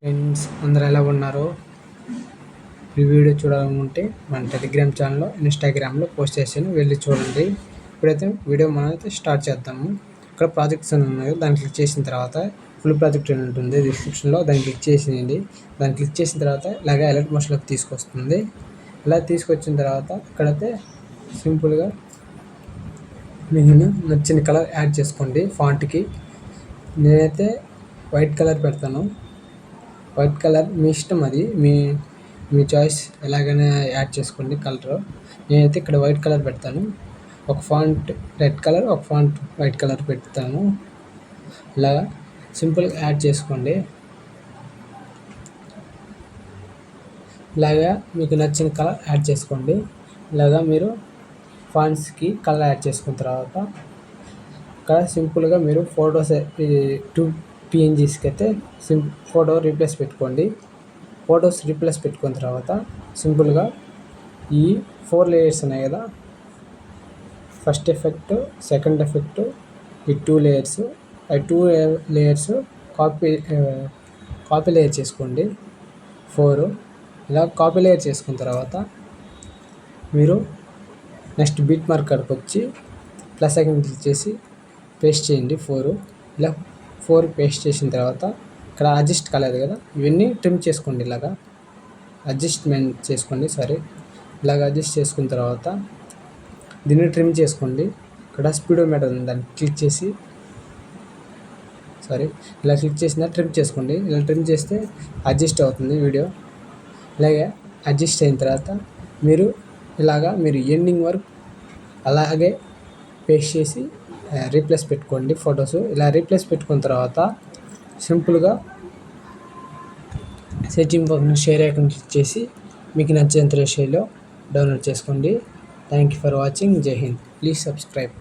Friends అందరూ ఎలా ఉన్నారు? ఈ వీడియో చూడాలనుకుంటే మన టెలిగ్రామ్ ఛానల్లో ఇన్స్టాగ్రామ్లో పోస్ట్ చేశాను, వెళ్ళి చూడండి. ఇప్పుడైతే వీడియో మనమైతే స్టార్ట్ చేద్దాము. ఇక్కడ ప్రాజెక్ట్స్ అని ఉన్నాయి, దాన్ని క్లిక్ చేసిన తర్వాత ఫుల్ ప్రాజెక్ట్ అని ఉంటుంది డిస్క్రిప్షన్లో, దాన్ని క్లిక్ చేసేయండి. దాన్ని క్లిక్ చేసిన తర్వాత ఇలాగే అలర్ట్ మోషన్లోకి తీసుకొస్తుంది. ఇలా తీసుకొచ్చిన తర్వాత ఇక్కడైతే సింపుల్గా మీకు నచ్చిన కలర్ యాడ్ చేసుకోండి. ఫాంట్కి నేనైతే వైట్ కలర్ పెడతాను. వైట్ కలర్ మీ ఇష్టం, అది మీ చాయిస్, ఎలాగైనా యాడ్ చేసుకోండి కలరు. నేనైతే ఇక్కడ వైట్ కలర్ పెడతాను. ఒక ఫాంట్ రెడ్ కలర్, ఒక ఫాంట్ వైట్ కలర్ పెడతాను. ఇలాగా సింపుల్గా యాడ్ చేసుకోండి. ఇలాగా మీకు నచ్చిన కలర్ యాడ్ చేసుకోండి. ఇలాగా మీరు ఫాంట్స్కి కలర్ యాడ్ చేసుకున్న తర్వాత ఇక్కడ సింపుల్గా మీరు ఫొటోస్ 2 PNGస్కి అయితే ఫోటో రీప్లేస్ పెట్టుకోండి. ఫొటోస్ రీప్లేస్ పెట్టుకున్న తర్వాత సింపుల్గా ఈ 4 లేయర్స్ ఉన్నాయి కదా, ఫస్ట్ ఎఫెక్ట్, సెకండ్ ఎఫెక్ట్, ఈ 2 లేయర్స్, ఈ 2 లేయర్స్ కాపీ లేయర్ చేసుకోండి. 4 ఇలా కాపీ లేయర్ చేసుకున్న తర్వాత మీరు నెక్స్ట్ బీట్ మార్కర్కి వచ్చి ప్లస్ ఐకాన్ క్లిక్ చేసి పేస్ట్ చేయండి 4. ఇలా 4 పేస్ట్ చేసిన తర్వాత ఇక్కడ అడ్జస్ట్ కాలేదు కదా, ఇవన్నీ ట్రిమ్ చేసుకోండి. ఇలాగా అడ్జస్ట్మెంట్ చేసుకోండి, ఇలాగ అడ్జస్ట్ చేసుకున్న తర్వాత దీన్ని ట్రిమ్ చేసుకోండి. ఇక్కడ స్పీడోమీటర్ ఉంది, దాన్ని క్లిక్ చేసి ఇలా క్లిక్ చేసిన ట్రిమ్ చేసుకోండి. ఇలా ట్రిమ్ చేస్తే అడ్జస్ట్ అవుతుంది వీడియో. ఇలాగే అడ్జస్ట్ అయిన తర్వాత మీరు ఎండింగ్ వరకు అలాగే పేస్ట్ చేసి రీప్లేస్ పెట్టుకోండి ఫొటోస్. ఇలా రీప్లేస్ పెట్టుకున్న తర్వాత సింపుల్గా సెట్టింగ్ పక్కన షేర్ ఐకాన్ క్లిక్ చేసి మీకు నచ్చినంత రేషియోలో డౌన్లోడ్ చేసుకోండి. Thank you for watching. జై హింద్. Please subscribe.